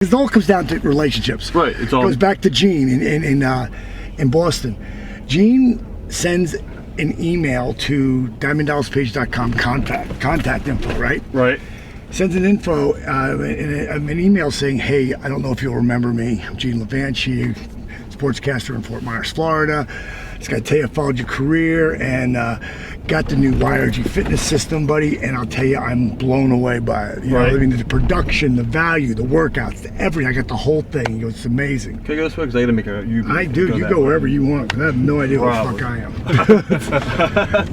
It all comes down to relationships. Right. It goes back to Gene in Boston. Gene sends an email to DiamondDallasPage.com contact info, right? Right. Sends an info, an email saying, hey, I don't know if you'll remember me. I'm Gene Levanchi, sportscaster in Fort Myers, Florida. Just got to tell you, I followed your career and got the new YRG fitness system, buddy. And I'll tell you, I'm blown away by it. You know, I mean, the production, the value, the workouts, everything. I got the whole thing. He goes, it's amazing. Can I go this way? Because I got to make a U. I do. You go wherever you want. Because I have no idea what the fuck I am.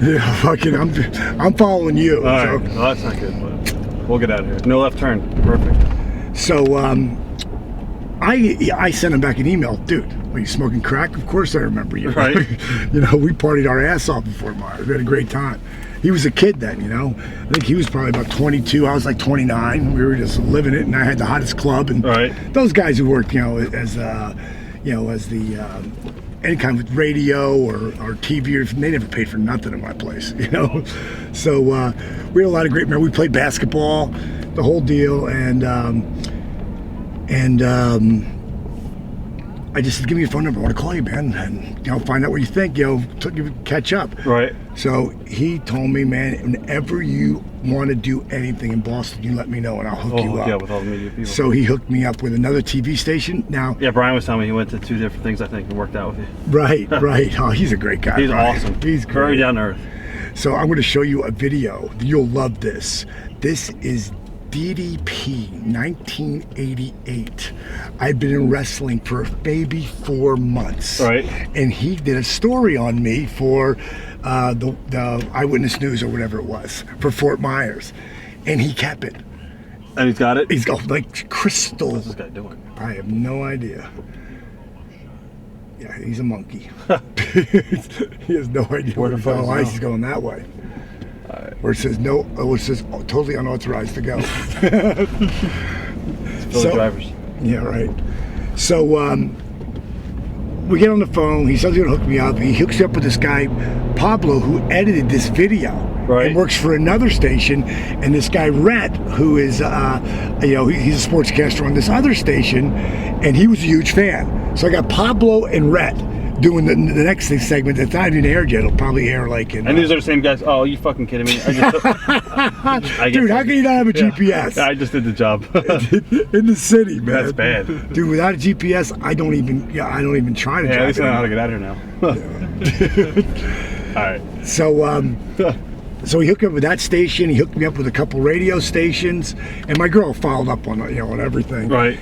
Yeah, fucking, I'm following you. All right. Well, that's not good, but we'll get out of here. No left turn. Perfect. So, I sent him back an email, dude. Were you smoking crack? Of course I remember you. Right. You know, we partied our ass off before Myers. We had a great time. He was a kid then, you know. I think he was probably about 22. I was like 29. We were just living it, and I had the hottest club. And those guys who worked, you know, as any kind of radio or TV, they never paid for nothing in my place, you know. So we had a lot of great memories. We played basketball, the whole deal, and I just said, give me your phone number. I want to call you, man, and you know, find out what you think. You know, catch up. Right. So he told me, man, whenever you want to do anything in Boston, you let me know, and I'll hook you up. Yeah, with all the media people. So he hooked me up with another TV station. Now. Yeah, Brian was telling me he went to 2 different things. I think and worked out with you. Right. Right. Oh, he's a great guy. He's Brian. awesome. He's great. Very down to earth. So I'm going to show you a video. You'll love this. This is DDP 1988. I'd been in wrestling for maybe 4 months. Right. And he did a story on me for the Eyewitness News or whatever it was for Fort Myers. And he kept it. And he's got it? He's got like crystal. What's this guy doing? I have no idea. Yeah, he's a monkey. He has no idea where the fuck he's going that way. Where it says no, it says totally unauthorized to go. Philly drivers. Yeah, right. So we get on the phone. He says he's gonna hook me up. He hooks up with this guy, Pablo, who edited this video. Right. And works for another station. And this guy Rhett, who is you know, he's a sportscaster on this other station, and he was a huge fan. So I got Pablo and Rhett doing the next segment that's not even aired yet. It'll probably air like in... And these are the same guys. Oh, you fucking kidding me? Dude, how can you not have a GPS? I just did the job. In the city, man. That's bad. Dude, without a GPS, I don't even try to drive. At least I know how to get out of here now. All right. So he hooked up with that station. He hooked me up with a couple radio stations, and my girl followed up on on everything. Right.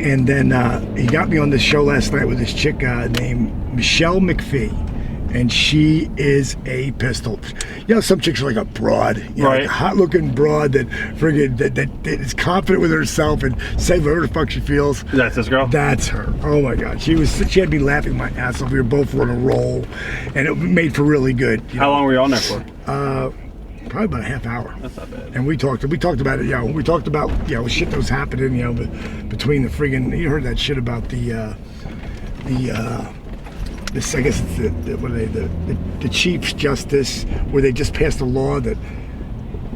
And then he got me on this show last night with this chick named Michelle McPhee, and she is a pistol. You know, some chicks are like a broad, you know, like a hot-looking broad that friggin' that is confident with herself and says whatever the fuck she feels. That's this girl? That's her. Oh my God, she had me laughing my ass off. We were both on a roll, and it made for really good. How long were you on there for? Probably about a half hour. That's not bad. And we talked about it, you know, we talked about, you know, shit that was happening, you know, between the friggin', you heard that shit about this, I guess it's the Chief Justice, where they just passed a law that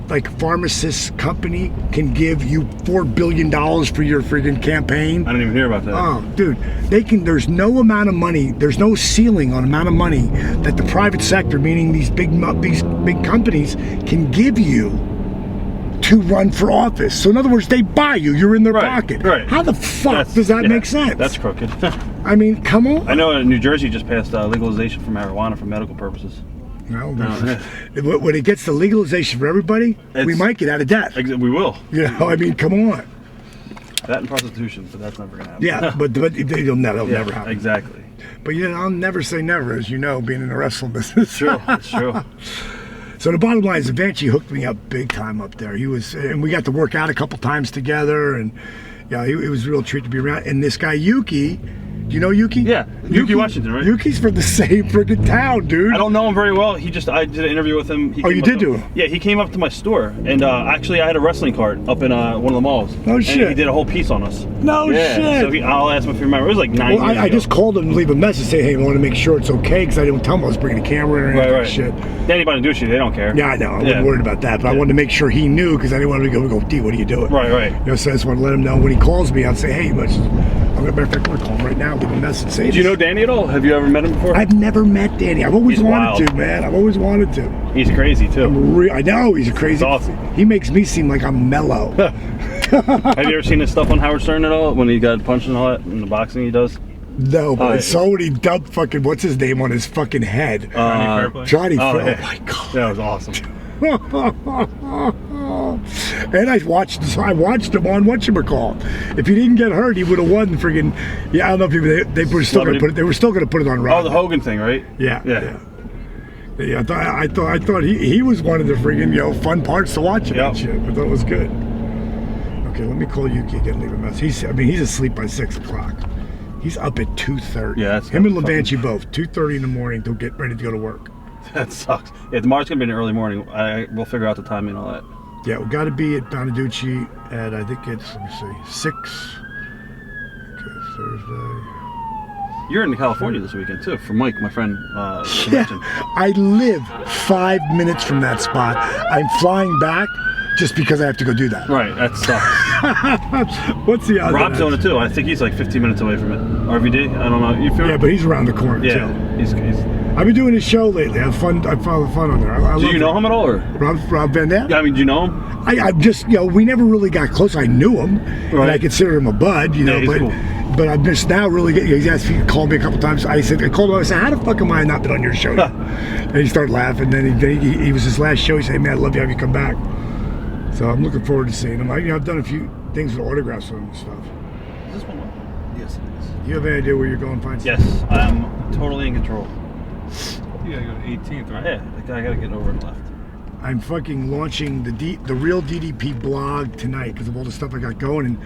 like pharmacist company can give you $4 billion for your friggin' campaign. I didn't even hear about that. Oh, dude, there's no amount of money, there's no ceiling on amount of money that the private sector, meaning these big companies, can give you to run for office. So in other words, they buy you, you're in their pocket. Right. How the fuck does that make sense? That's crooked. I mean, come on. I know New Jersey just passed legalization for marijuana for medical purposes. No. When it gets to legalization for everybody, we might get out of debt. We will. You know, I mean, come on. That and prostitution, but that's never going to happen. Yeah, but it'll never happen. Exactly. But you know, I'll never say never, as you know, being in the wrestling business. True, it's true. So the bottom line is, Levanchi hooked me up big time up there. And we got to work out a couple times together, and yeah, it was a real treat to be around. And this guy Yuki You know Yuki? Yeah, Yuki Washington, right? Yuki's from the same friggin' town, dude. I don't know him very well. I did an interview with him. Oh, you did do it? Yeah, he came up to my store, and actually I had a wrestling cart up in one of the malls. No and shit. He did a whole piece on us. No yeah, shit. So I'll ask him if you remember. It was like 9 years ago. I just called him to leave a message, say, hey, I want to make sure it's okay, because I didn't tell him I was bringing a camera in or anything. Right. Shit. Anybody do shit, they don't care. Yeah, I know. I wasn't worried about that, but I wanted to make sure he knew, because I didn't want him to go, D, what are you doing? Right. You know, so I just want to let him know when he calls me, I'll say, hey, I'm going to call him right now, leave a message. Say, do you know Danny at all? Have you ever met him before? I've never met Danny. I've always wanted to, man. I've always wanted to. He's crazy too. I know he's crazy. He's awesome. He makes me seem like I'm mellow. Have you ever seen his stuff on Howard Stern at all? When he got punched and all that in the boxing he does? No, but I saw when he dumped fucking what's his name on his fucking head. Johnny Fairplay. Oh my god, that was awesome. And I watched him on whatchamacall. If he didn't get hurt, he would have won. Friggin' I don't know if they were still going to put it. They were still going to put it on Raw. Oh, the Hogan thing, right? Yeah. I thought he was one of the friggin' fun parts to watch it. That shit. I thought it was good. Okay, let me call Yuki again. Leave a message. He's asleep by 6 o'clock. He's up at 2:30. Yeah, that's him and Levanchi both 2:30 in the morning to get ready to go to work. That sucks. Yeah, tomorrow's gonna be an early morning. We'll figure out the timing and all that. Yeah, we got to be at Bonaducci at I think it's 6. Okay, Thursday. You're in California this weekend too, for Mike, my friend. Yeah, I live 5 minutes from that spot. I'm flying back just because I have to go do that. Right, that sucks. What's the other? Rob's on it too. I think he's like 15 minutes away from it. RVD, I don't know. You feel? Yeah, but he's around the corner too. He's I've been doing his show lately. I found the fun on there. Do you know him at all, or Rob Van Dam? Yeah, I mean, do you know him? I just we never really got close. I knew him, and I consider him a bud, but cool. But I'm just now really getting. He's asked if he could call me a couple times. I called him. I said, how the fuck am I not been on your show yet? And he started laughing. Then he was his last show. He said, man, I'd love to have you come back. So I'm looking forward to seeing him. I've done a few things with autographs with him and stuff. Is this one? Yes, it is. Do you have any idea where you're going, Fine? Yes, I'm totally in control. You gotta go to 18th, right? Yeah, I gotta get over and left. I'm fucking launching the real DDP blog tonight because of all the stuff I got going, and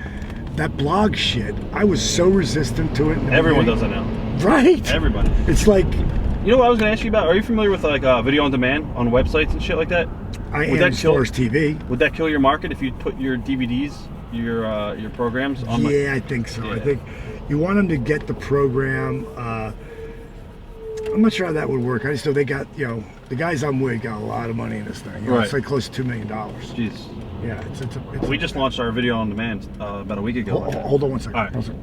that blog shit, I was so resistant to it. Everyone does it now. Right? Everybody. It's like... You know what I was gonna ask you about? Are you familiar with like video on demand on websites and shit like that? I am as far as TV. Would that kill your market if you put your DVDs, your programs on? Yeah, I think so. Yeah. I think you want them to get the program. I'm not sure how that would work. I just know they got, the guys I'm with got a lot of money in this thing. It's like close to $2 million. Jeez. Yeah, it's we just launched our video on demand about a week ago. Hold on one second. All right. Okay.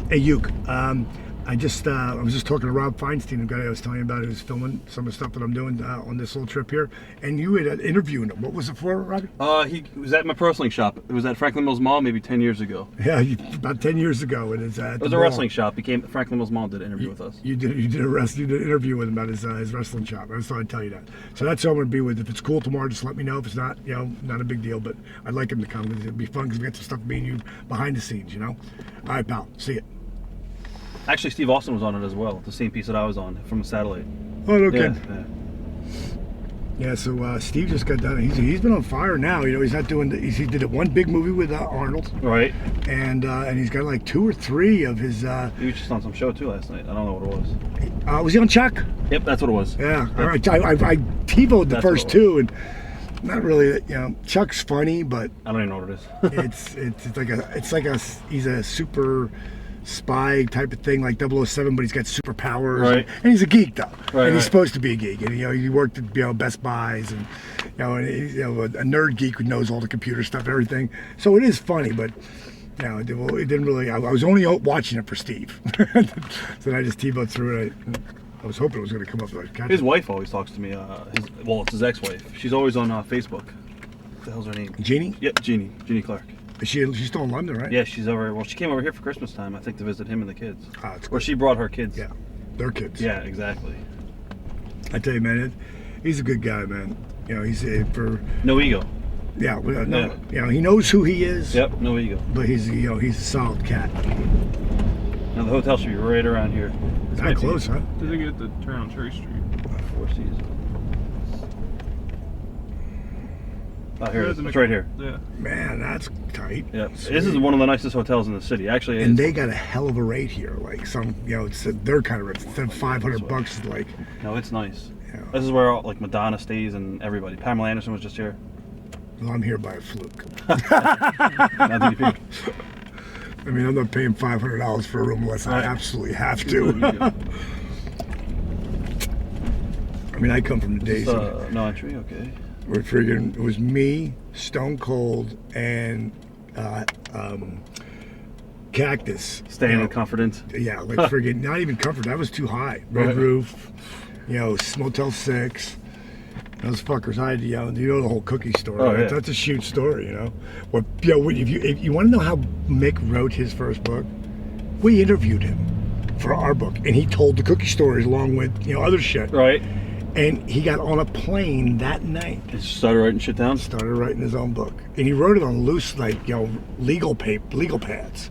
Hey, Uke. I was just talking to Rob Feinstein, the guy I was telling you about, who's filming some of the stuff that I'm doing on this little trip here. And you had interviewed him. What was it for, Robbie? He was at my pro wrestling shop. It was at Franklin Mills Mall maybe 10 years ago. Yeah, about 10 years ago. It was a wrestling shop. He came to Franklin Mills Mall, did an interview with us. You did an interview with him about his wrestling shop. I just thought I'd tell you that. So that's who I'm going to be with. If it's cool tomorrow, just let me know. If it's not, not a big deal. But I'd like him to come. It'd be fun because we got some stuff me and you behind the scenes, All right, pal. See you. Actually, Steve Austin was on it as well, the same piece that I was on from a satellite. Oh, no kidding. Yeah, so Steve just got done. He's been on fire now. He's not doing he did one big movie with Arnold. Right. And he's got like 2 or 3 of his. He was just on some show too last night. I don't know what it was. Was he on Chuck? Yep, that's what it was. Yeah. All right. I TiVo'd the first 2, and not really. Chuck's funny, but I don't even know what it is. it's like he's a super spy type of thing, like 007, but he's got superpowers. Right. And he's a geek though. Right. And he's supposed to be a geek. And he worked at Best Buys, and a nerd geek who knows all the computer stuff and everything. So it is funny, but it didn't really. I was only watching it for Steve. So I just TiVo'd through it. I was hoping it was going to come up. His wife always talks to me. It's his ex-wife. She's always on Facebook. What the hell's her name? Jeannie? Yep, Jeannie Clark. She's still in London, right? Yeah, she's over. Well, she came over here for Christmas time, I think, to visit him and the kids. That's or she brought her kids. Yeah, their kids. Yeah, exactly. I tell you, man, he's a good guy, man. He's for no ego. Yeah, he knows who he is. Yep, no ego. But he's a solid cat. Now the hotel should be right around here. This might That be close, huh? Does it get to turn on Cherry Street? Four Seasons. Oh, here it is. Yeah, It's right here. Yeah. Man, that's tight. Yeah, Sweet. this is one of the nicest hotels in the city. Actually, And it's, they got a hell of a rate here. Like some, it's they're kind of rich. Instead of $500, is like, no, it's nice. Yeah. This is where like Madonna stays and everybody. Pamela Anderson was just here. well, I'm here by a fluke. Not DDP. I mean, I'm not paying $500 for a room unless I Right. absolutely have to. I mean, I come from the days No entry. Okay. where friggin' it was me, Stone Cold, and Cactus. Staying You know, in confidence. Yeah, like friggin' not even comfort. That was too high. Red Right. roof, Motel 6. Those fuckers, you know the whole cookie story. Oh, right? yeah. That's a shoot story, What, if you want to know how Mick wrote his first book, we interviewed him for our book, and he told the cookie stories along with other shit. Right. And he got on a plane that night, Just started writing shit down. started writing his own book, and he wrote it on loose, legal pads,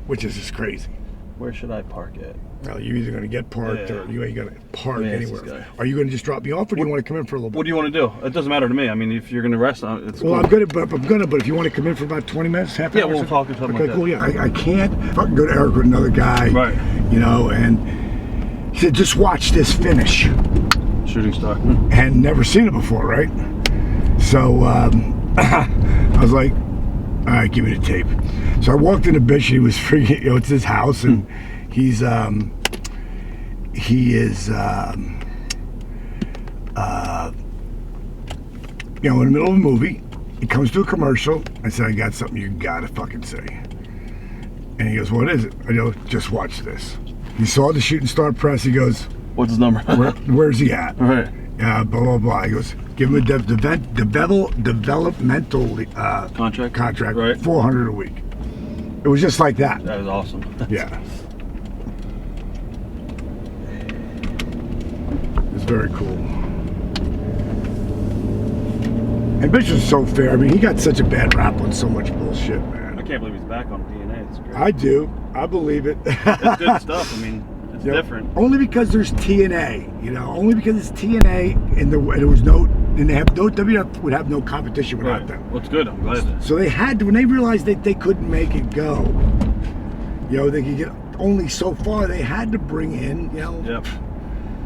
which is just crazy. Where should I park at? Well, you're either going to get parked Yeah. or you ain't going to park Let me ask anywhere. this guy. Are you going to just drop me off, or do you want to come in for a little bit? What do you want to do? It doesn't matter to me. I mean, if you're gonna rest, it's Well, cool. I'm gonna, but if you want to come in for about 20 minutes, half Yeah, hour. we'll talk or something Okay, like cool. that. Yeah, I can't fucking go to Eric with another guy. Right. And he said, just watch this finish. Shooting star. And never seen it before, right? So I was like, all right, give me the tape. So I walked into Bish. He was freaking, it's his house, and he is in the middle of a movie. He comes to a commercial. I said, I got something you gotta fucking say. And he goes, what is it? I go, just watch this. He saw the shooting star press. He goes, What's his number? where's he at? All right. Blah, blah, blah. He goes, give him a developmental Contract. Right. $400 a week. It was just like that. That is awesome. Yeah. It's very cool. And Bishop's so fair. I mean, he got such a bad rap on so much bullshit, man. I can't believe he's back on DNA. It's great. I do. I believe it. It's good stuff. I mean, it's different. Only because there's TNA, Only because it's TNA, and there was no, and they have no WWF would have no competition without Right. them. Well, it's good. I'm glad. So they had to, when they realized that they couldn't make it go, they could get only so far. They had to bring in, Yep.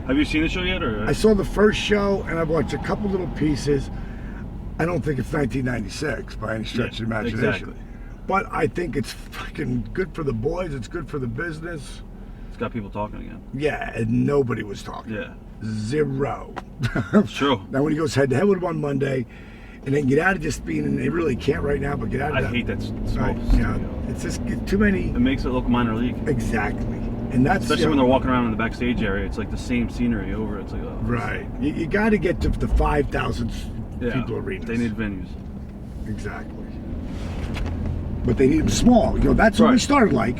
Have you seen the show yet, or? I saw the first show, and I've watched a couple little pieces. I don't think it's 1996 by any stretch of the imagination. Exactly. But I think it's fucking good for the boys. It's good for the business. It's got people talking again. Yeah, and nobody was talking. Yeah. Zero. It's true. Now when he goes head to head with him on Monday, and then get out of just being, and they really can't right now, but get out of I that. hate that smoke. Right, yeah, it's just too many. It makes it look minor league. Exactly, and that's Especially when they're walking around in the backstage area. It's like the same scenery over. It's like, oh. right. You got to get to the 5,000 Yeah. people arenas. They need venues. Exactly. But they need them small. That's what we Right. started like.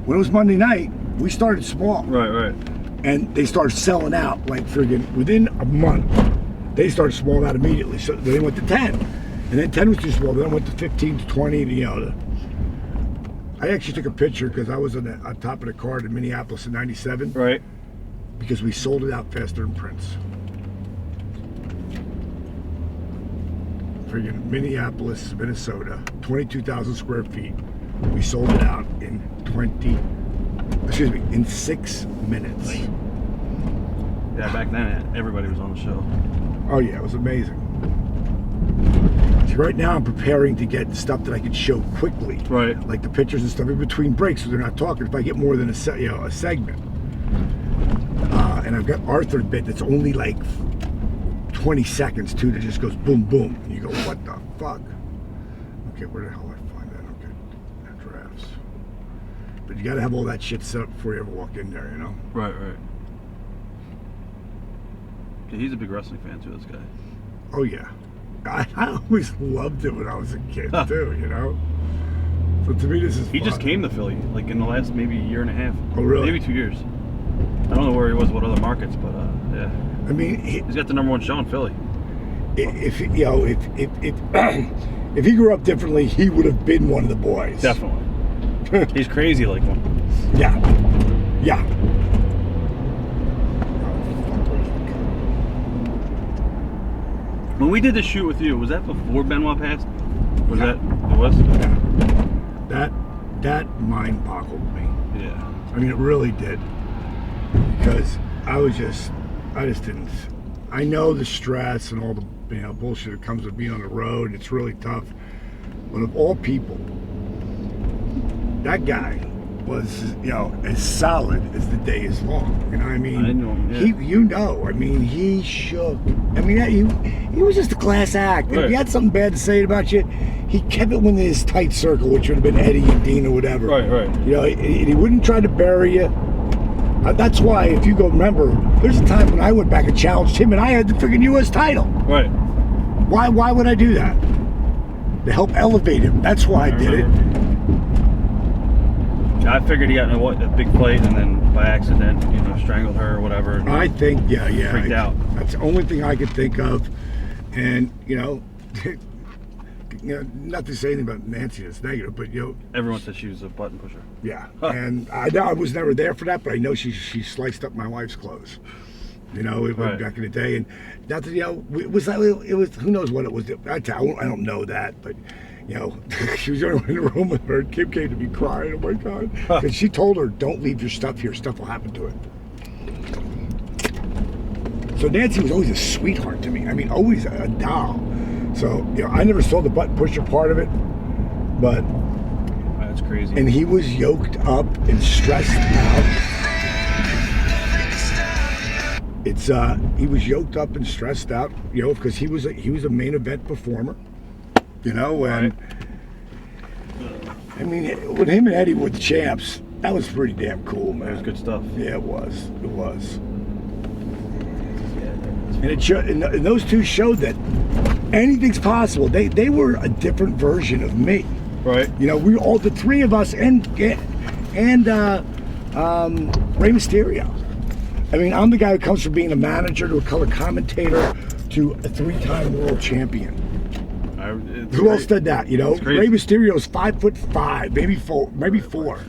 When it was Monday night, we started small. Right. And they started selling out like friggin' within a month. They started smalling out immediately. So they went to 10. And then 10 was too small. Then it went to 15 to 20. I actually took a picture because I was on top of the card in Minneapolis in '97. Right. Because we sold it out faster than Prince. Friggin' Minneapolis, Minnesota, 22,000 square feet. We sold it out in 6 minutes. Yeah, back then everybody was on the show. Oh yeah, it was amazing. See, right now I'm preparing to get stuff that I can show quickly. Right. Like the pictures and stuff in between breaks, so they're not talking. If I get more than a segment. And I've got Arthur bit that's only like 20 seconds too, that just goes boom, boom. And you go, what the fuck? Okay, where the hell do I find that? Okay, drafts. But you gotta have all that shit set up before you ever walk in there, Right. Yeah, he's a big wrestling fan too, this guy. Oh yeah. I always loved it when I was a kid too, So to me this is He fun. just came to Philly, like in the last maybe year and a half. Oh really? Maybe 2 years. I don't know where he was, what other markets, but yeah. I mean, He's got the #1 show in Philly. if he grew up differently, he would have been one of the boys. Definitely. He's crazy like one. Yeah. Yeah. When we did the shoot with you, was that before Benoit passed? Was Yeah. that? It was. Yeah. That mind boggled me. Yeah. I mean, it really did. Because I just didn't. I know the stress and all the bullshit that comes with being on the road. It's really tough. But of all people, that guy was, as solid as the day is long. You know what I mean? I know, yeah. I mean, he shook. I mean, he was just a class act. Right. If he had something bad to say about you, he kept it within his tight circle, which would have been Eddie and Dean or whatever. Right. He wouldn't try to bury you. That's why, if you go remember, there's a time when I went back and challenged him, and I had the freaking U.S. title. Right. Why would I do that? To help elevate him. That's why I did it. I figured he got in a big fight and then by accident, strangled her or whatever. I think, yeah. Freaked out. That's the only thing I could think of. And, not to say anything about Nancy that's negative, but, Everyone said she was a button pusher. yeah. And I was never there for that, but I know she sliced up my wife's clothes. Right. Back in the day. And not that, it was, who knows what it was. I don't know that, but, she was the only one in the room with her. Kim came to me crying, oh my God. And she told her, don't leave your stuff here. Stuff will happen to it. So Nancy was always a sweetheart to me. I mean, always a doll. So, I never saw the button pusher part of it, but. That's crazy. And he was yoked up and stressed out. He was yoked up and stressed out, because he was a main event performer, and Right. I mean, when him and Eddie were the champs, that was pretty damn cool, man. That was good stuff. Yeah, it was. And and those two showed that anything's possible. They were a different version of me. Right. We all, the three of us, and Rey Mysterio. I mean, I'm the guy who comes from being a manager to a color commentator to a 3-time world champion. Who else did that? Rey Mysterio's 5'5", maybe four, maybe 5'4".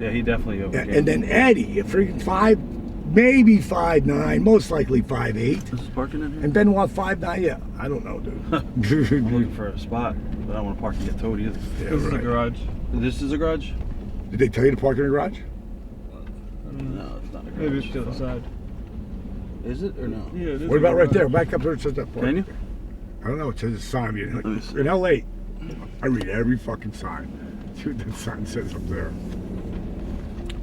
Yeah, he definitely overcame. And then Eddie, a freaking 5, maybe 5'9", most likely 5'8". Is this parking in here? And Benoit 5'9". Yeah, I don't know, dude. I'm looking for a spot, but I don't want to park and get towed either. Yeah, This is a right. garage. This is a garage? Did they tell you to park in the garage? No, it's not a garage. Maybe it's to the side. Is it or no? Yeah, it is. What about a right there? garage. Back up there, it says that park. Can you? I don't know, it says a sign. me see. In LA, I read every fucking sign. See what that sign says up there.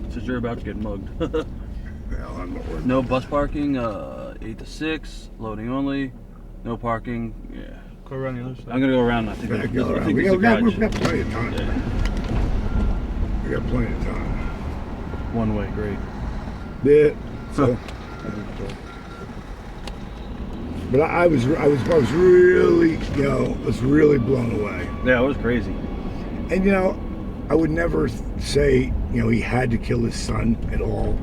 It says you're about to get mugged. Well, I'm not worried. No bus parking, 8 to 6, loading only, no parking. Yeah. Go around the other side. I'm gonna go around. I think Yeah, that's go I around. think We it's a got garage. plenty of time. Yeah. We got plenty of time. One way, great. Yeah. So, but I was really, was really blown away. Yeah, it was crazy. And I would never say, he had to kill his son at all.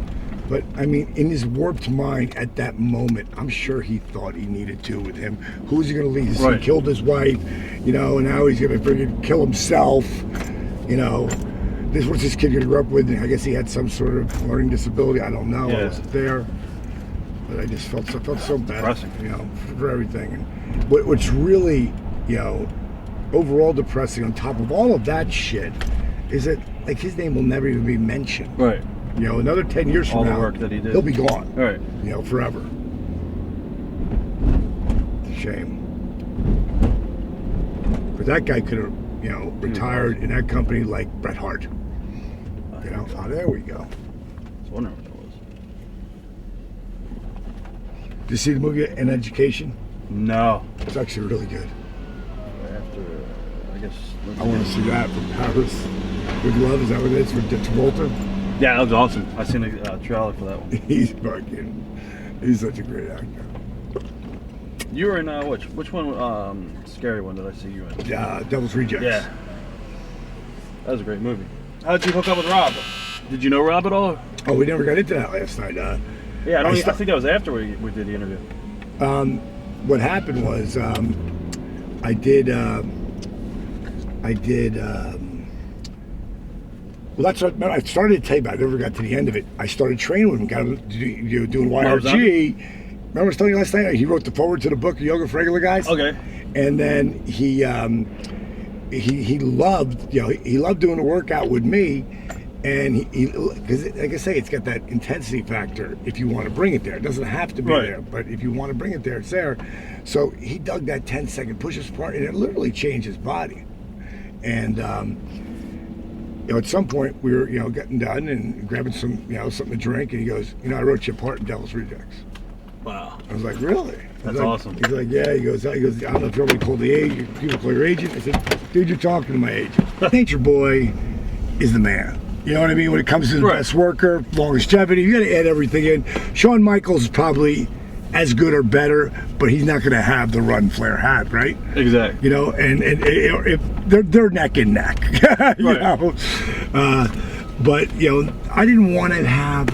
But I mean, in his warped mind at that moment, I'm sure he thought he needed to with him. Who's he gonna leave? Right. He killed his wife, and now he's gonna freaking kill himself. This was this kid gonna grow up with. I guess he had some sort of learning disability. I don't know. I Yeah. wasn't there. But I just felt so bad, Depressing. for everything. And what's really, overall depressing on top of all of that shit is that his name will never even be mentioned. Right. Another 10 years from All the now, work that he did. he'll be gone. All right. Forever. It's a shame. But that guy could have, retired in that company like Bret Hart. Oh, there we go. I was wondering what that was. Did you see the movie An Education? No. It's actually really good. After, I guess. I want to see that from Paris. Good Love, is that what it is for Travolta? Yeah, that was awesome. I seen a trailer for that one. He's such a great actor. You were in which one? Scary one did I see you in? Devil's Rejects. Yeah. That was a great movie. How did you hook up with Rob? Did you know Rob at all? Oh, we never got into that last night. Yeah, I think that was after we did the interview. What happened was I did I did. Well, that's what I started to tell you about. I never got to the end of it. I started training with him. Got him doing YRG. Remember I was telling you last night? He wrote the forward to the book, Yoga for Regular Guys. Okay. And then he loved, he loved doing the workout with me. And because like I say, it's got that intensity factor if you want to bring it there. It doesn't have to be there, but if you want to bring it there, it's there. So he dug that 10-second push-ups part, and it literally changed his body. And at some point we were, getting done and grabbing some, something to drink, and he goes, I wrote you a part in Devil's Rejects. Wow. I was like, really? That's awesome. He's like, yeah. He goes, I don't know if you already called the agent. People call your agent. I said, dude, you're talking to my agent. Nature Boy is the man. You know what I mean? When it comes to the best worker, longevity, you got to add everything in. Shawn Michaels is probably as good or better, but he's not going to have the run Flair had, right? Exactly. And if they're neck and neck, you know. But I didn't want to have.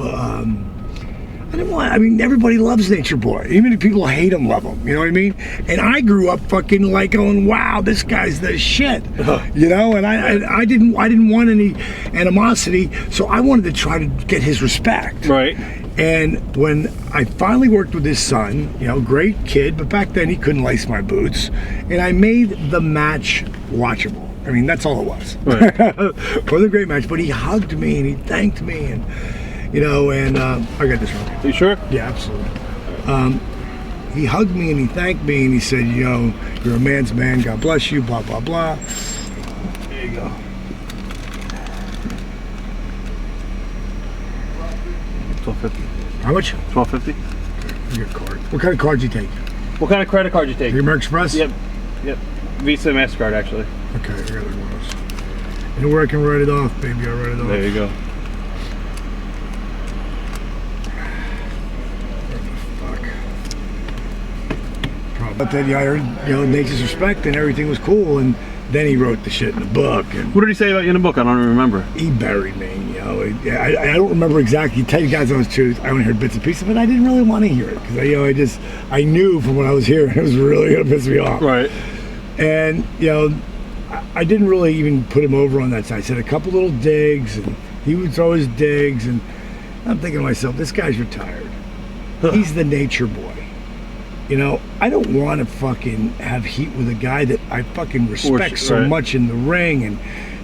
I mean, everybody loves Nature Boy. Even if people hate him, love him. You know what I mean? And I grew up fucking like going, wow, this guy's the shit. And I didn't want any animosity, so I wanted to try to get his respect. Right. And when I finally worked with his son, great kid, but back then he couldn't lace my boots, and I made the match watchable. I mean, that's all it was. Right. It was a great match, but he hugged me and he thanked me, and I got this wrong. Are you sure? Yeah, absolutely. He hugged me and he thanked me and he said, you're a man's man, God bless you, blah, blah, blah. There you go. $12.50. How much? $12.50. Your card. What kind of card do you take? What kind of credit card do you take? Your American Express? Yep. Visa and MasterCard, actually. Okay, I got it. One of those. And where I can write it off, baby, I'll write it off. There you go. But then I heard, Nature's Respect, and everything was cool, and then he wrote the shit in the book. And what did he say about you in the book? I don't even remember. He buried me, I don't remember exactly. Tell you guys the honest truth, I only heard bits and pieces, but I didn't really want to hear it because I knew from what I was hearing it was really gonna piss me off. Right. And I didn't really even put him over on that side. I said a couple little digs, and he would throw his digs, and I'm thinking to myself, this guy's retired. He's the Nature Boy. I don't want to fucking have heat with a guy that I fucking respect so much in the ring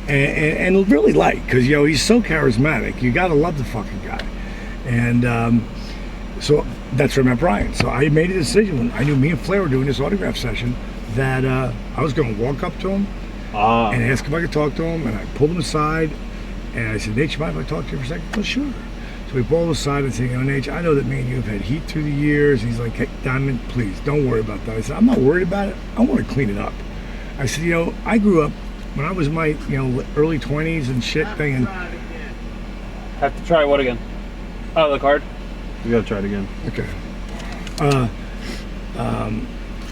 and really like, because he's so charismatic. You gotta love the fucking guy. And so that's where I met Brian. So I made a decision when I knew me and Flair were doing this autograph session that I was going to walk up to him and ask if I could talk to him. And I pulled him aside and I said, Nate, you mind if I talk to you for a second? Well, sure. So we pulled aside and said, Nate, I know that me and you have had heat through the years. And he's like, hey, Diamond, please don't worry about that. I said, I'm not worried about it. I want to clean it up. I said, I grew up when I was in my early 20s and shit thing. Have to try what again? Oh, the card? You gotta try it again. Okay. I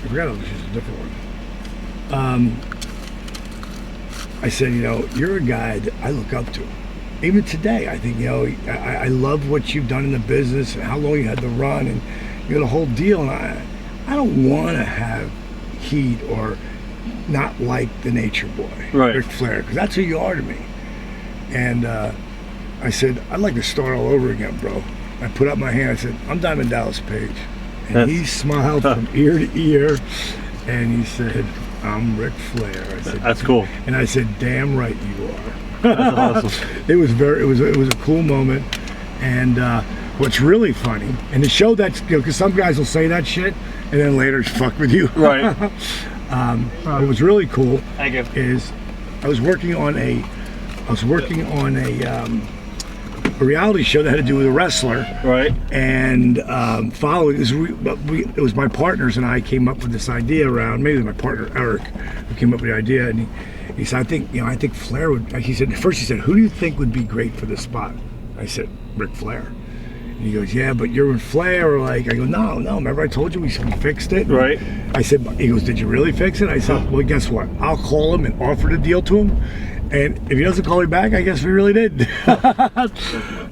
forgot I was using a different one. I said, you're a guy that I look up to. Even today, I think, I love what you've done in the business and how long you had to run and the whole deal. And I don't want to have heat or not like the Nature Boy, Ric Flair, because that's who you are to me. And I said, I'd like to start all over again, bro. I put up my hand. I said, I'm Diamond Dallas Page. And he smiled from ear to ear, and he said, I'm Ric Flair. I said, that's cool. And I said, damn right you are. That's awesome. It was a cool moment. And what's really funny, and to show that, because some guys will say that shit, and then later fuck with you. Right. What was really cool is I was working on a reality show that had to do with a wrestler. Right. And following this, it was my partners and I came up with this idea around, maybe my partner Eric, who came up with the idea, and he said, I think Flair would. He said, who do you think would be great for this spot? I said, Ric Flair. And he goes, yeah, but you're with Flair, or like, I go, no, remember I told you we fixed it? Right. I said, he goes, did you really fix it? I said, well, guess what? I'll call him and offer the deal to him. And if he doesn't call me back, I guess we really did.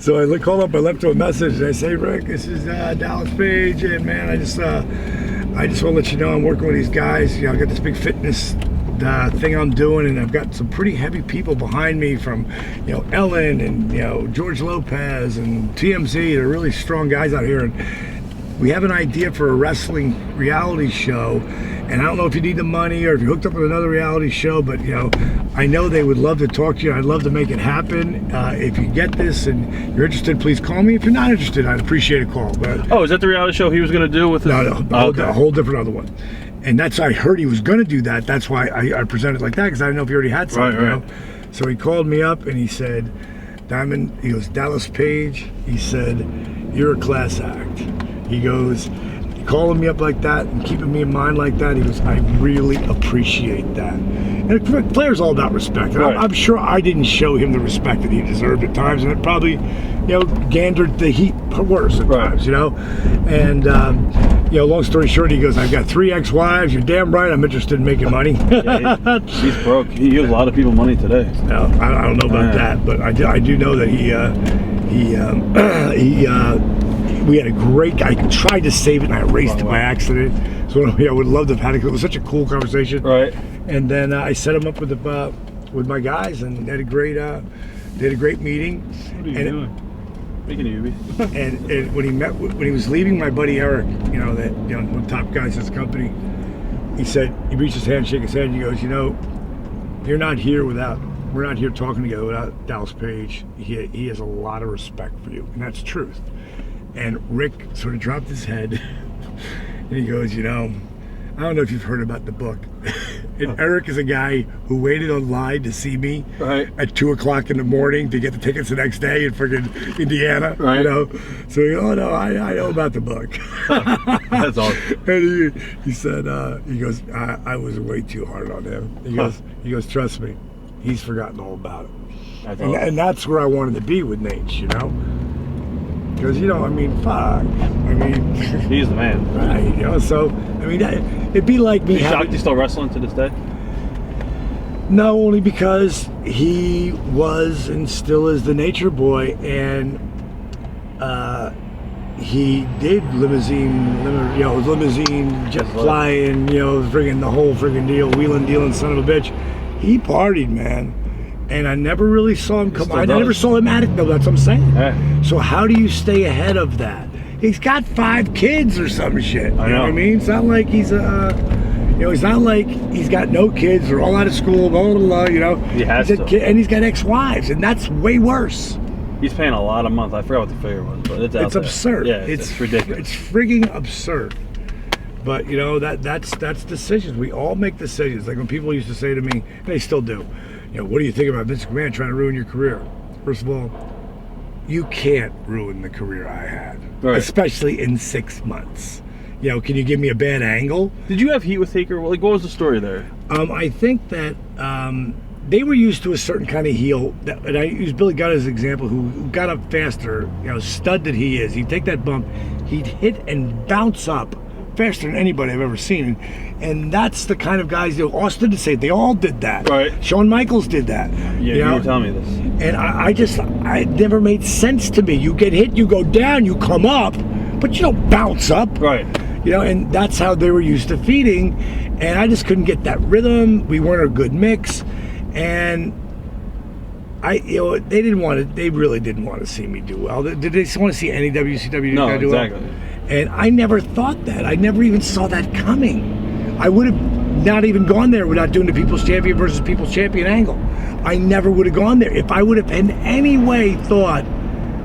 So I called up, I left him a message, and I say, Rick, this is Dallas Page, and man, I just want to let you know I'm working with these guys. I got this big fitness thing I'm doing, and I've got some pretty heavy people behind me from, Ellen and, George Lopez and TMZ. They're really strong guys out here. And we have an idea for a wrestling reality show. And I don't know if you need the money or if you're hooked up with another reality show, but I know they would love to talk to you. I'd love to make it happen. If you get this and you're interested, please call me. If you're not interested, I'd appreciate a call. But is that the reality show he was going to do with his... No, a whole different other one. And that's, I heard he was going to do that. That's why I presented like that, because I didn't know if he already had something. Right. So he called me up and he said, Diamond, he goes, Dallas Page, he said, you're a class act. He goes, calling me up like that and keeping me in mind like that, he goes, I really appreciate that. And Flair's all about respect. And I'm sure I didn't show him the respect that he deserved at times, and it probably, gandered the heat worse at times, And, long story short, he goes, I've got 3 ex-wives. You're damn right I'm interested in making money. He's broke. He gives a lot of people money today. No, I don't know about that, but I do know that we had a great. I tried to save it, and I erased it by accident. So I would love to have had it. It was such a cool conversation. Right. And then I set him up with my guys, and they had a great meeting. What are you doing? Making a UV. and when he was leaving, my buddy Eric, one of the top guys in this company, he said, he reached his hand, shook his head, and he goes, we're not here talking together without Dallas Page. He has a lot of respect for you, and that's truth. And Rick sort of dropped his head, and he goes, I don't know if you've heard about the book. And Eric is a guy who waited online to see me at 2 o'clock in the morning to get the tickets the next day in friggin' Indiana. Right. So he goes, oh no, I know about the book. That's awesome. And he said, he goes, I was way too hard on him. He goes, trust me, he's forgotten all about it. And that's where I wanted to be with Nate, Because, fuck. He's the man. Right, so, it'd be like me He's still wrestling to this day? No, only because he was and still is the nature boy, and he did limousine, jet flying, friggin' the whole friggin' deal, wheeling, dealing, son of a bitch. He partied, man. And I never really saw him come. I never saw him at it. No, that's what I'm saying. So how do you stay ahead of that? He's got 5 kids or some shit. You know what I mean? It's not like he's it's not like he's got no kids. They're all out of school. Blah blah blah. He has to. And he's got ex-wives, and that's way worse. He's paying a lot a month. I forgot what the figure was, but it's absurd. Yeah, it's ridiculous. It's frigging absurd. But that's decisions. We all make decisions. Like when people used to say to me, and they still do, what do you think about Vince McMahon trying to ruin your career? First of all, you can't ruin the career I had, especially in 6 months. Can you give me a bad angle? Did you have heat with Taker? What was the story there? I think that they were used to a certain kind of heel, and I use Billy Gunn as an example, who got up faster, stud that he is. He'd take that bump, he'd hit and bounce up faster than anybody I've ever seen, and that's the kind of guys. Austin did say they all did that. Right. Shawn Michaels did that. Yeah, you were telling me this. And I never made sense to me. You get hit, you go down, you come up, but you don't bounce up. Right. And that's how they were used to feeding, and I just couldn't get that rhythm. We weren't a good mix, and they really didn't want to see me do well. Did they want to see any WCW guy do well? And I never thought that. I never even saw that coming. I would have not even gone there without doing the People's Champion versus People's Champion angle. I never would have gone there if I would have in any way thought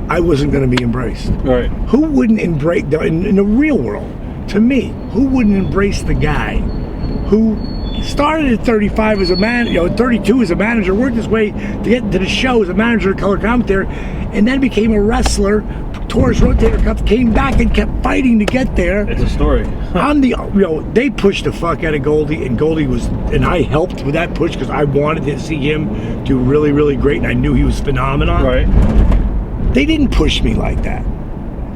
I wasn't going to be embraced. Right. Who wouldn't embrace, in the real world, to me, who wouldn't embrace the guy who started at 35 as a man, 32 as a manager, worked his way to get into the show as a manager, color commentator, and then became a wrestler, tore his rotator cuff, came back and kept fighting to get there. It's a story. They pushed the fuck out of Goldie, and Goldie and I helped with that push because I wanted to see him do really, really great, and I knew he was phenomenal. Right. They didn't push me like that.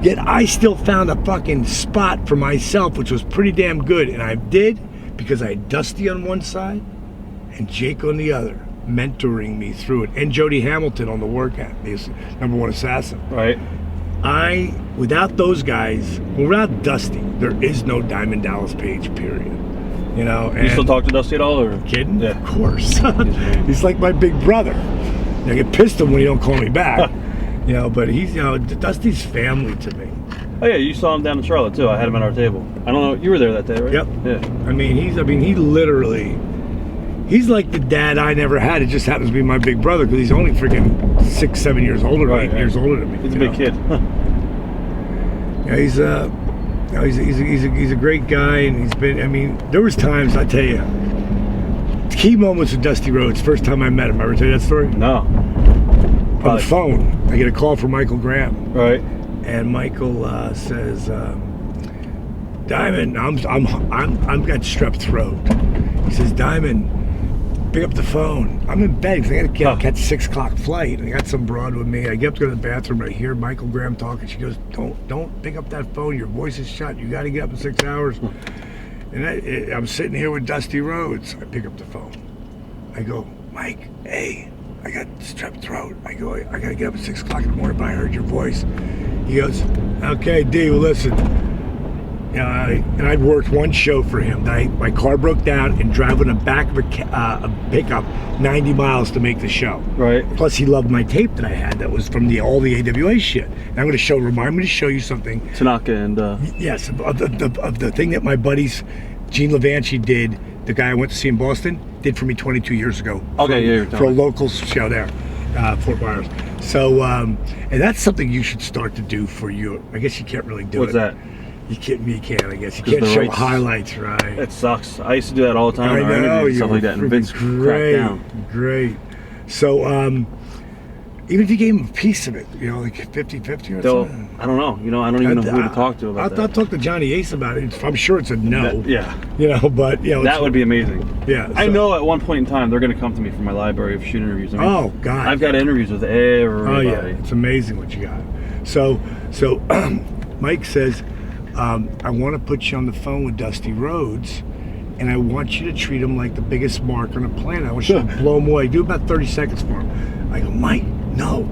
Yet I still found a fucking spot for myself, which was pretty damn good, and I did because I had Dusty on one side and Jake on the other, mentoring me through it, and Jody Hamilton on the workout, his #1 assassin. Right. Without those guys, without Dusty, there is no Diamond Dallas Page, period. You know, You still talk to Dusty at all, or kidding? Yeah. Of course. He's like my big brother. I get pissed at him when he don't call me back. You know, but he's, you know, Dusty's family to me. Oh yeah, you saw him down in Charlotte too. I had him at our table. I don't know, you were there that day, right? Yep. Yeah. I mean, he literally, he's like the dad I never had. It just happens to be my big brother because he's only freaking 6-7 years older, 8 years older than me. He's a big kid. Yeah, he's a great guy, and he's been. I mean, there was times, I tell you, key moments with Dusty Rhodes. First time I met him. Ever tell you that story? No. On the phone, I get a call from Michael Graham. Right. And Michael says, "Diamond, I'm got strep throat." He says, "Diamond, pick up the phone. I'm in bed because I got to catch 6 o'clock flight. I got some broad with me. I get up to go to the bathroom. I hear Michael Graham talking. She goes, "Don't pick up that phone. Your voice is shut. You got to get up in 6 hours." And I'm sitting here with Dusty Rhodes. I pick up the phone. I go, "Mike, hey, I got strep throat." I go, "I got to get up at 6 o'clock in the morning, but I heard your voice." He goes, "Okay, D, well, listen." And I'd worked one show for him. My car broke down and driving in the back of a pickup 90 miles to make the show. Right. Plus, he loved my tape that I had that was from all the AWA shit. And I'm going to remind me to show you something. Tanaka and Yes, of the thing that my buddies, Gene Levanchi did. The guy I went to see in Boston did for me 22 years ago. Okay, yeah, for a local show there, Fort Myers. So, and that's something you should start to do for you. I guess you can't really do What's it. that? You can't, I guess. You can't show highlights, right? It sucks. I used to do that all the time. I know, interviews and stuff like that, and Vince cracked down. Great. So, even if you gave him a piece of it, you know, like 50-50 or something. I don't know. You know, I don't even know who to talk to about that. I'll talk to Johnny Ace about it. I'm sure it's a no. Yeah. You know, but, you know. That would be amazing. Yeah. I know at one point in time they're going to come to me for my library of shoot interviews. I mean, oh, God. I've got interviews with everybody. Oh, yeah. It's amazing what you got. So Mike says, I want to put you on the phone with Dusty Rhodes, and I want you to treat him like the biggest mark on the planet. I want you to blow him away. Do about 30 seconds for him. I go, "Mike, no,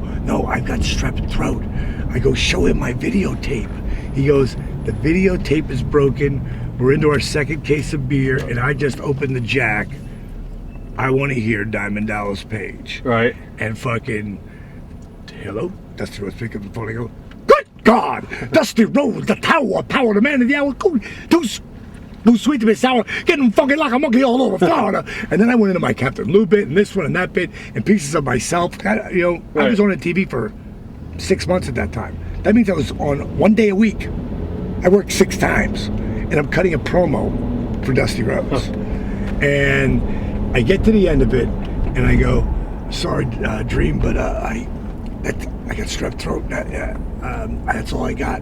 I've got strep throat." I go, "Show him my videotape." He goes, "The videotape is broken. We're into our second case of beer, and I just opened the jack. I want to hear Diamond Dallas Page." Right. And fucking, hello? Dusty Rhodes pick up the phone. I go, "Good God, Dusty Rhodes, the power, the man of the hour, too sweet to be sour, getting fucking like a monkey all over Florida." And then I went into my Captain Lou bit and this one and that bit and pieces of myself. I was on the TV for 6 months at that time. That means I was on 1 day a week. I worked 6 times, and I'm cutting a promo for Dusty Rhodes. And I get to the end of it, and I go, "Sorry, Dream, but I got strep throat. That's all I got."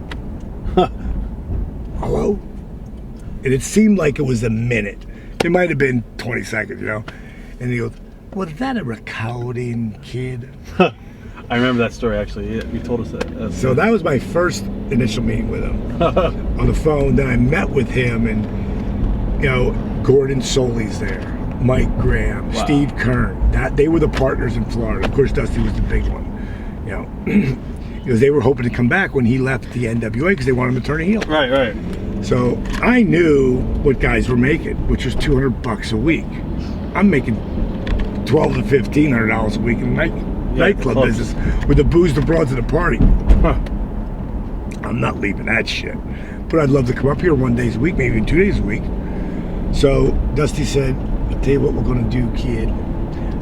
Hello? And it seemed like it was a minute. It might have been 20 seconds, you know? And he goes, "Was that a recording, kid?" I remember that story, actually. Yeah, you told us that. So that was my first initial meeting with him on the phone. Then I met with him, and, you know, Gordon Soley's there, Mike Graham, Steve Kern. They were the partners in Florida. Of course, Dusty was the big one, you know. Because they were hoping to come back when he left the NWA because they wanted him to turn a heel. Right. So I knew what guys were making, which was $200 a week. I'm making $1,200 to $1,500 a week in the nightclub business with the booze, the broads, and the party. I'm not leaving that shit. But I'd love to come up here 1 day a week, maybe even 2 days a week. So Dusty said, "I'll tell you what we're gonna do, kid.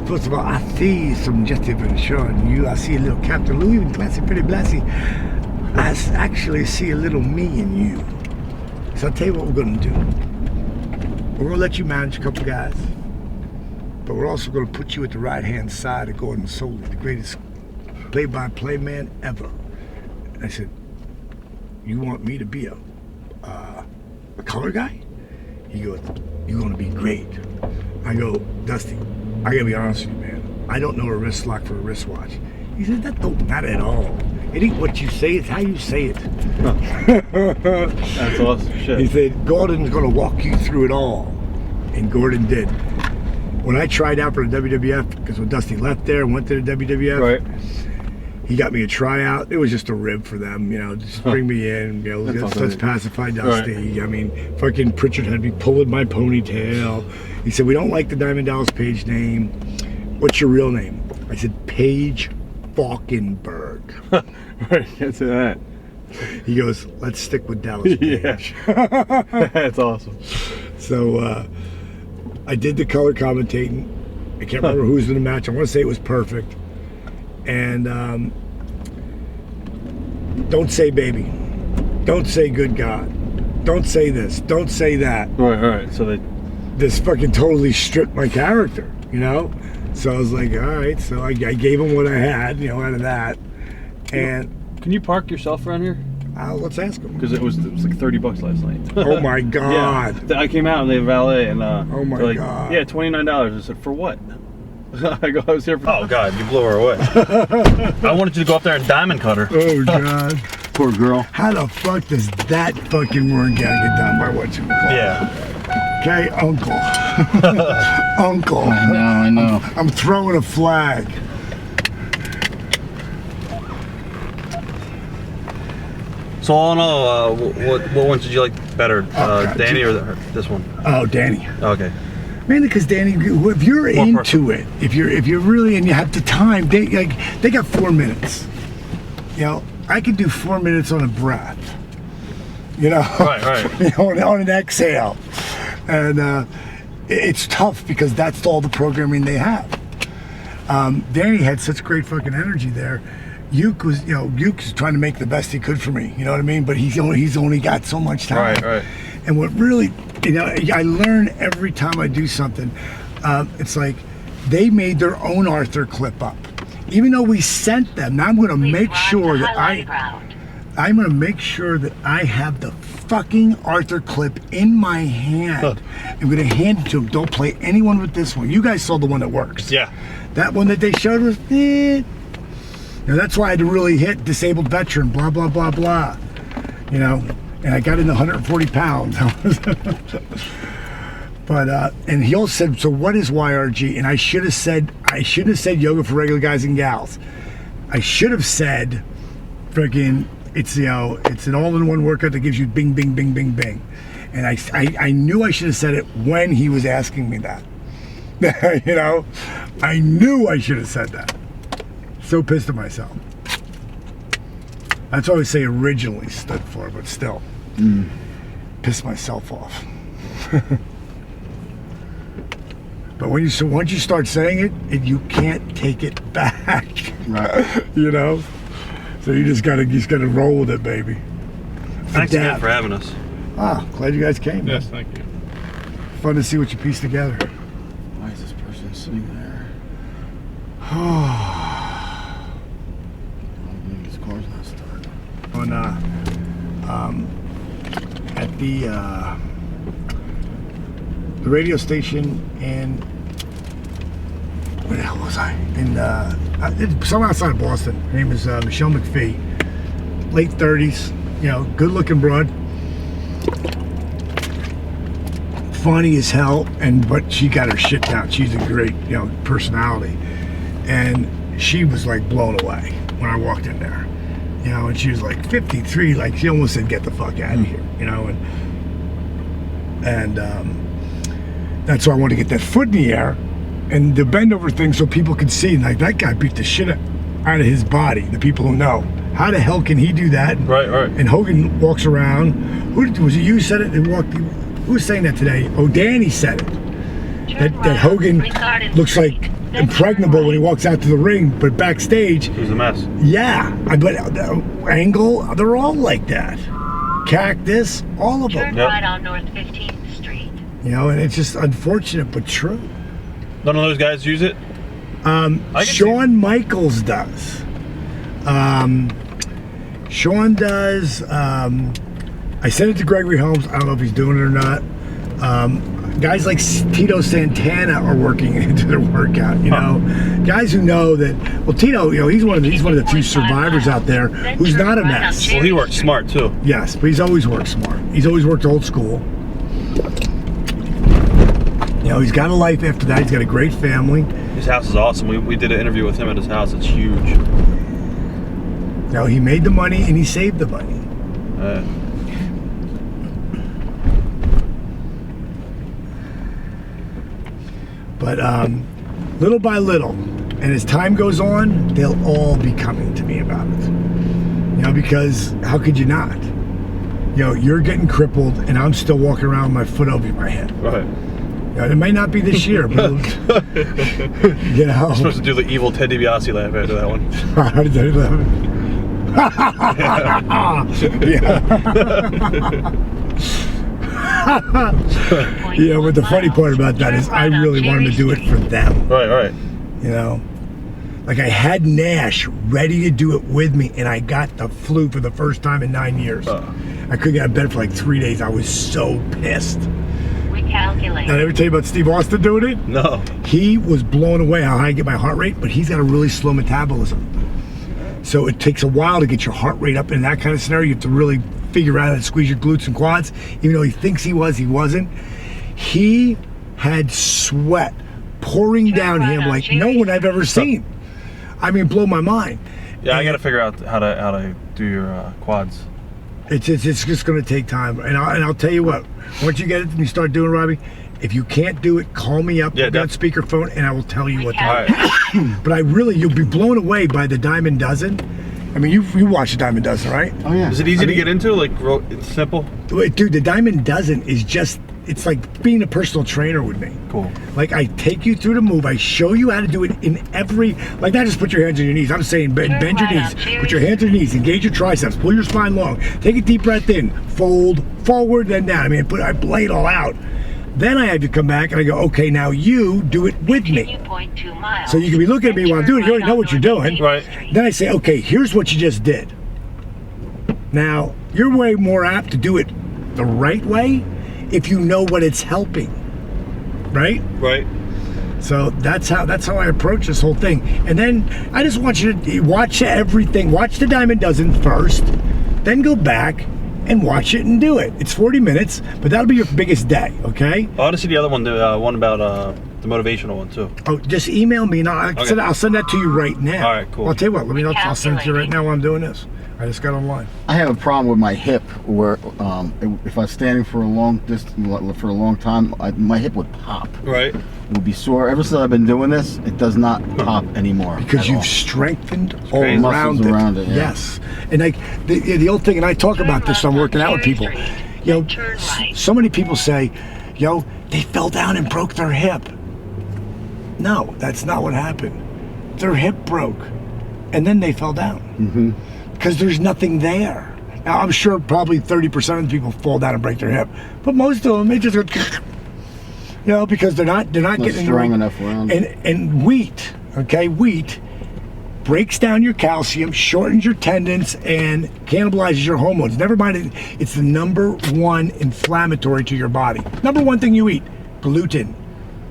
First of all, I see some justification in you. I see a little Captain Louis and classy, pretty blassy. I actually see a little me in you. So I'll tell you what we're gonna do. We're gonna let you manage a couple guys, but we're also gonna put you at the right-hand side of Gordon Soley, the greatest play-by-play man ever." I said, "You want me to be a color guy?" He goes, "You're gonna be great." I go, "Dusty, I gotta be honest with you, man. I don't know a wrist lock for a wristwatch." He said, "That don't matter at all. It ain't what you say, it's how you say it." That's awesome shit. He said, "Gordon's gonna walk you through it all." And Gordon did. When I tried out for the WWF, because when Dusty left there and went to the WWF, Right. He got me a tryout. It was just a rib for them, just bring me in, let's pacify Dusty. Right. I mean, fucking Pritchard had me pulling my ponytail. He said, we don't like the Diamond Dallas Page name. What's your real name? I said, Paige Falkenberg. Right, get to that. He goes, let's stick with Dallas Page. Yeah. That's awesome. So I did the color commentating. I can't remember who was in the match. I want to say it was perfect. And don't say baby. Don't say good God. Don't say this. Don't say that. Right. So they this fucking totally stripped my character, So I was like, all right. So I gave him what I had, out of that. And can you park yourself around here? let's ask him. Because it was like $30 last night. Oh my God. Yeah. I came out and they valet and oh my they're like, God. yeah, $29. I said, for what? I was here for. Oh God, you blew her away. I wanted you to go up there and diamond cut her. Oh God. Poor girl. How the fuck does that fucking word gotta get done by what you call? Yeah. Okay, uncle. Uncle. I know. I'm throwing a flag. So all in all, what ones did you like better, God, Danny or this one? Oh, Danny. Okay. Mainly because Danny, if you're More into it, if you're really and you have the time, they got 4 minutes. I could do 4 minutes on a breath. Right. On an exhale, and it's tough because that's all the programming they have. Danny had such great fucking energy there. Uke was trying to make the best he could for me. You know what I mean? But he's only got so much time. Right. And what really, I learn every time I do something. It's like they made their own Arthur clip up, even though we sent them. Now I'm going to make sure that I'm going to make sure that I have the fucking Arthur clip in my hand. I'm going to hand it to them. Don't play anyone with this one. You guys saw the one that works. Yeah. That one that they showed was, that's why I had to really hit disabled veteran, blah, blah, blah, blah. And I got in 140 pounds. But, and he also said, so what is YRG? And I should have said yoga for regular guys and gals. I should have said, freaking, it's an all-in-one workout that gives you bing, bing, bing, bing, bing. And I knew I should have said it when he was asking me that. I knew I should have said that. So pissed at myself. That's what I say originally stood for, but still. Pissed myself off. But once you start saying it, you can't take it back. Right. So you just gotta roll with it, baby. Thanks again for having us. Glad you guys came. Yes, thank you. Fun to see what you pieced together. Why is this person sitting there? His car's not starting. At the radio station in, where the hell was I? In somewhere outside of Boston. Her name is Michelle McPhee. Late 30s, good looking broad. Funny as hell, but she got her shit down. She's a great, personality. And she was like blown away when I walked in there. And she was like 53, like she almost said, get the fuck out of here, and that's why I wanted to get that foot in the air and the bend over thing so people could see, like, that guy beat the shit out of his body, the people who know. How the hell can he do that? Right. And Hogan walks around. Was it you said it? Who was saying that today? Oh, Danny said it. That Hogan looks like impregnable when he walks out to the ring, but backstage, He's a mess. yeah. But Angle, they're all like that. Cactus, all of them. Turn right on North 15th Street. And it's just unfortunate but true. None of those guys use it? Shawn Michaels does. Shawn does. I sent it to Gregory Holmes. I don't know if he's doing it or not. Guys like Tito Santana are working into their workout. Guys who know that. Well, Tito, he's one of the few survivors out there who's not a mess. Well, he works smart too. Yes, but he's always worked smart. He's always worked old school. He's got a life after that. He's got a great family. His house is awesome. We did an interview with him at his house. It's huge. No, he made the money and he saved the money. But little by little, and as time goes on, they'll all be coming to me about it. You know, because how could you not? You know, you're getting crippled, and I'm still walking around with my foot over my head. Right. You know, it may not be this year, but you know. I'm supposed to do the evil Ted DiBiase laugh after that one. How did they laugh? Yeah, but the funny part about that is I really wanted to do it for them. Right. You know, like I had Nash ready to do it with me, and I got the flu for the first time in 9 years. I couldn't get out of bed for like 3 days. I was so pissed. Recalculate. Did I ever tell you about Steve Austin doing it? No. He was blown away how high I get my heart rate, but he's got a really slow metabolism. So it takes a while to get your heart rate up in that kind of scenario. You have to really figure out how to squeeze your glutes and quads. Even though he thinks he wasn't. He had sweat pouring down him like no one I've ever seen. I mean, blow my mind. Yeah, I got to figure out how to do your quads. It's just going to take time, and I'll tell you what. Once you get it and you start doing it, Robbie, if you can't do it, call me up, put me on speakerphone, and I will tell you what to do. Right. But you'll be blown away by the Diamond Dozen. I mean, you watch the Diamond Dozen, right? Oh yeah. Is it easy to get into? Like, it's simple? Dude, the Diamond Dozen is just, it's like being a personal trainer with me. Cool. Like, I take you through the move. I show you how to do it in every, like, not just put your hands on your knees. I'm saying bend your knees. Put your hands on your knees. Engage your triceps. Pull your spine long. Take a deep breath in. Fold, forward, then down. I mean, I lay it all out. Then I have you come back and I go, okay, now you do it with me. So you can be looking at me while I'm doing it. You already know what you're doing. Right. Then I say, okay, here's what you just did. Now, you're way more apt to do it the right way if you know what it's helping. Right? Right. So that's how I approach this whole thing. And then I just want you to watch everything. Watch the Diamond Dozen first, then go back and watch it and do it. It's 40 minutes, but that'll be your biggest day, okay? I want to see the other one, the one about the motivational one too. Oh, just email me and I'll send that to you right now. All right, cool. Well, I'll tell you what, I'll send it to you right now while I'm doing this. I just got online. I have a problem with my hip where if I was standing for a long distance, for a long time, my hip would pop. Right. It would be sore. Ever since I've been doing this, it does not pop anymore. Because you've strengthened all crazy. around Muscles it. around it, yeah. Yes. And like the old thing, and I talk about this when I'm working out with people. You know, so many people say, they fell down and broke their hip. No, that's not what happened. Their hip broke, and then they fell down. Mm-hmm. Because there's nothing there. Now, I'm sure probably 30% of the people fall down and break their hip, but most of them, they just go, because they're not getting strong enough around. And wheat breaks down your calcium, shortens your tendons, and cannibalizes your hormones. Never mind, it's the number one inflammatory to your body. Number one thing you eat, gluten.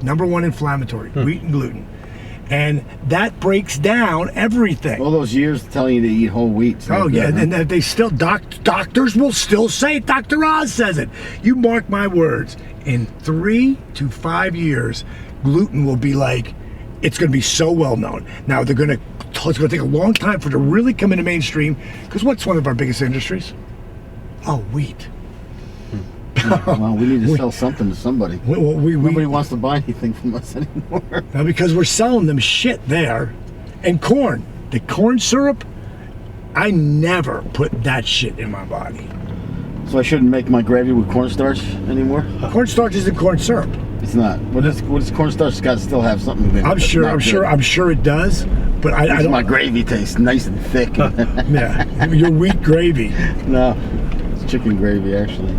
Number one inflammatory, wheat and gluten. And that breaks down everything. All those years telling you to eat whole wheat. Oh yeah, and they still, doctors will still say it. Dr. Oz says it. You mark my words. In 3 to 5 years, gluten will be like, it's going to be so well known. Now it's going to take a long time for it to really come into mainstream. Because what's one of our biggest industries? Oh, wheat. Well, we need to sell something to somebody. Nobody wants to buy anything from us anymore. Now, because we're selling them shit there. And corn. The corn syrup, I never put that shit in my body. So I shouldn't make my gravy with cornstarch anymore? Cornstarch isn't corn syrup. It's not. What is cornstarch? It's got to still have something in it. I'm sure it does. But I don't. My gravy tastes nice and thick. Yeah, your wheat gravy. No, it's chicken gravy actually.